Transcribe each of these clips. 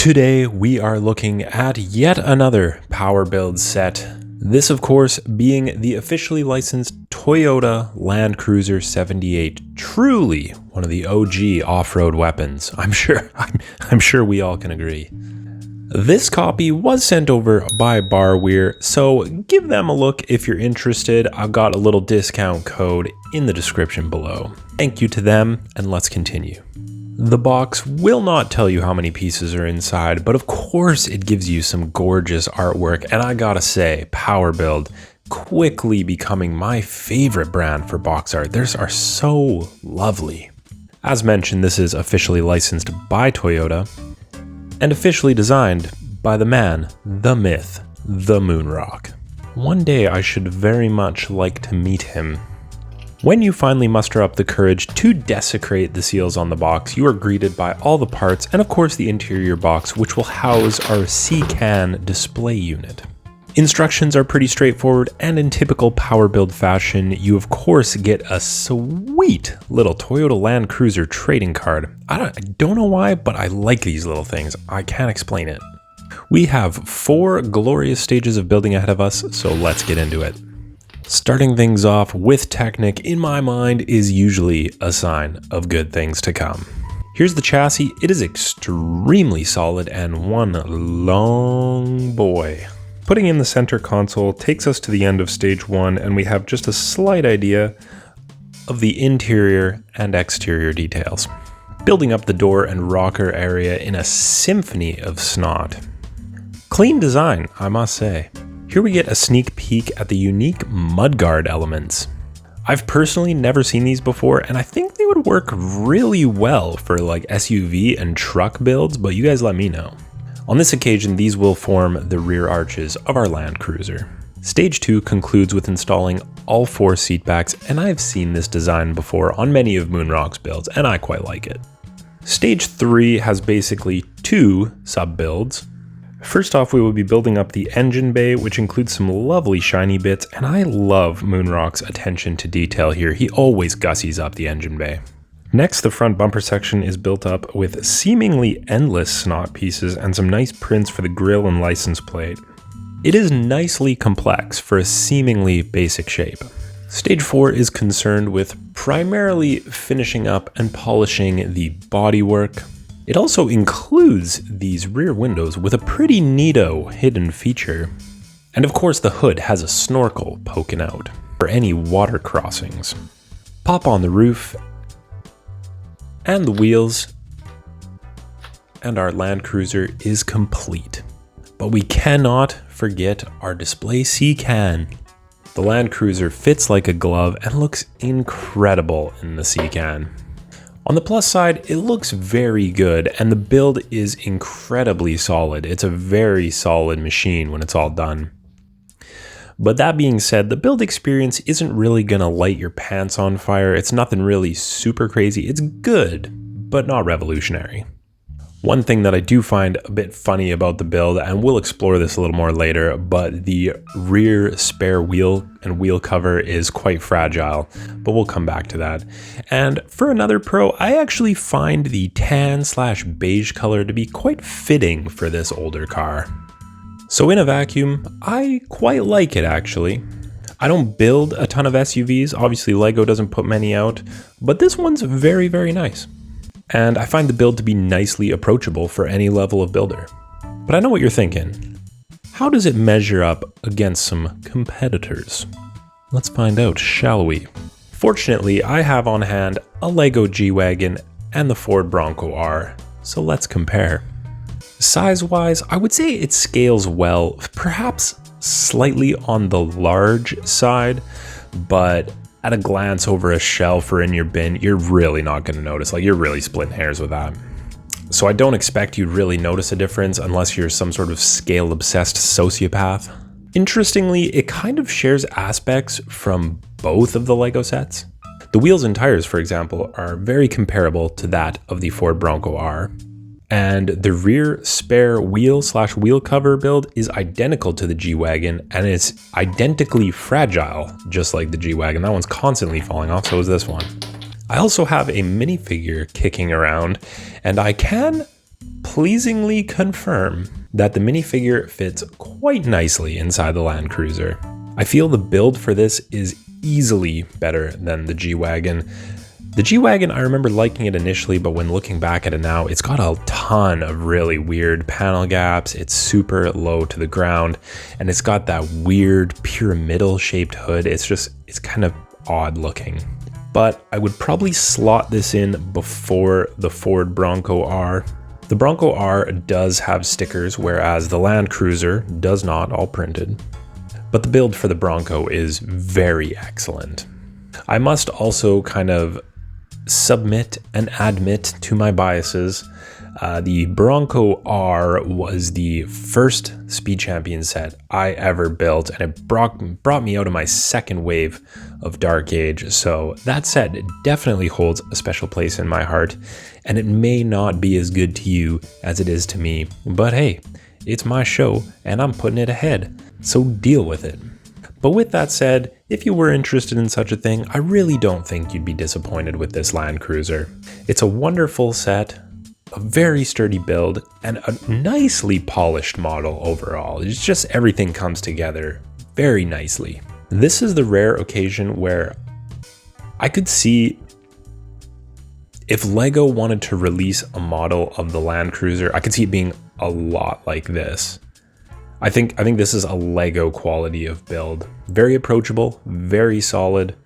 Today we are looking at yet another power build set. This of course being the officially licensed Toyota Landcruiser 78. Truly one of the OG off-road weapons. I'm sure we all can agree. This copy was sent over by Barweer, so give them a look if you're interested. I've got a little discount code in the description below. Thank you to them, and let's continue. The box will not tell you how many pieces are inside, but of course it gives you some gorgeous artwork, and I gotta say, Power Build quickly becoming my favorite brand for box art. Theirs are so lovely. As mentioned, this is officially licensed by Toyota, and officially designed by the man, the myth, the Moonrock. One day I should very much like to meet him. When you finally muster up the courage to desecrate the seals on the box, you are greeted by all the parts and of course the interior box, which will house our C-Can display unit. Instructions are pretty straightforward, and in typical Power Build fashion, you of course get a sweet little Toyota Landcruiser trading card. I don't know why, but I like these little things. I can't explain it. We have 4 glorious stages of building ahead of us, so let's get into it. Starting things off with Technic, in my mind, is usually a sign of good things to come. Here's the chassis. It is extremely solid and one long boy. Putting in the center console takes us to the end of stage 1, and we have just a slight idea of the interior and exterior details. Building up the door and rocker area in a symphony of snot. Clean design, I must say. Here we get a sneak peek at the unique mudguard elements. I've personally never seen these before, and I think they would work really well for like SUV and truck builds, but you guys let me know. On this occasion, these will form the rear arches of our Landcruiser. Stage 2 concludes with installing all 4 seatbacks, and I've seen this design before on many of Moonrock's builds, and I quite like it. Stage 3 has basically 2 sub-builds. First off, we will be building up the engine bay, which includes some lovely shiny bits, and I love Moonrock's attention to detail here. He always gussies up the engine bay. Next, the front bumper section is built up with seemingly endless snot pieces and some nice prints for the grille and license plate. It is nicely complex for a seemingly basic shape. Stage 4 is concerned with primarily finishing up and polishing the bodywork. It also includes these rear windows with a pretty neato hidden feature. And of course the hood has a snorkel poking out for any water crossings. Pop on the roof and the wheels, and our Landcruiser is complete. But we cannot forget our display C-Can. The Landcruiser fits like a glove and looks incredible in the C-Can. On the plus side, it looks very good, and the build is incredibly solid. It's a very solid machine when it's all done. But that being said, the build experience isn't really gonna light your pants on fire. It's nothing really super crazy. It's good, but not revolutionary. One thing that I do find a bit funny about the build, and we'll explore this a little more later, but the rear spare wheel and wheel cover is quite fragile, but we'll come back to that. And for another pro, I actually find the tan/beige color to be quite fitting for this older car. So in a vacuum, I quite like it actually. I don't build a ton of SUVs, obviously Lego doesn't put many out, but this one's very, very nice. And I find the build to be nicely approachable for any level of builder. But I know what you're thinking. How does it measure up against some competitors? Let's find out, shall we? Fortunately, I have on hand a Lego G-Wagon and the Ford Bronco R, so let's compare. Size-wise, I would say it scales well, perhaps slightly on the large side, but at a glance over a shelf or in your bin, you're really not going to notice. Like, you're really splitting hairs with that. So I don't expect you'd really notice a difference unless you're some sort of scale-obsessed sociopath. Interestingly, it kind of shares aspects from both of the Lego sets. The wheels and tires, for example, are very comparable to that of the Ford Bronco R. And the rear spare wheel/wheel cover build is identical to the G-Wagon, and it's identically fragile, just like the G-Wagon. That one's constantly falling off, so is this one. I also have a minifigure kicking around, and I can pleasingly confirm that the minifigure fits quite nicely inside the Landcruiser. I feel the build for this is easily better than the G-Wagon. The G-Wagon, I remember liking it initially, but when looking back at it now, it's got a ton of really weird panel gaps. It's super low to the ground, and it's got that weird pyramidal shaped hood. It's kind of odd looking. But I would probably slot this in before the Ford Bronco R. The Bronco R does have stickers, whereas the Landcruiser does not, all printed. But the build for the Bronco is very excellent. I must also kind of submit and admit to my biases. The Bronco R was the first Speed Champion set I ever built, and it brought me out of my second wave of Dark Age, so that set definitely holds a special place in my heart, and it may not be as good to you as it is to me, but hey, it's my show, and I'm putting it ahead, so deal with it. But with that said, if you were interested in such a thing, I really don't think you'd be disappointed with this Landcruiser. It's a wonderful set, a very sturdy build, and a nicely polished model overall. It's just everything comes together very nicely. This is the rare occasion where I could see if LEGO wanted to release a model of the Landcruiser, I could see it being a lot like this. I think this is a LEGO quality of build. Very approachable, very solid,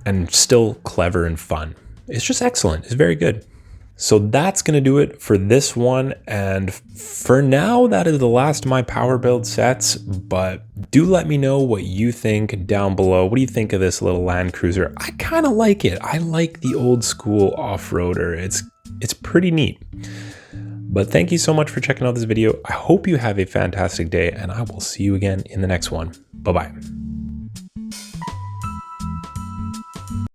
and still clever and fun. It's just excellent. It's very good. So that's going to do it for this one, and for now that is the last of my power build sets, but do let me know what you think down below. What do you think of this little Landcruiser? I kind of like it. I like the old school off-roader. It's pretty neat. But thank you so much for checking out this video. I hope you have a fantastic day, and I will see you again in the next one. Bye-bye.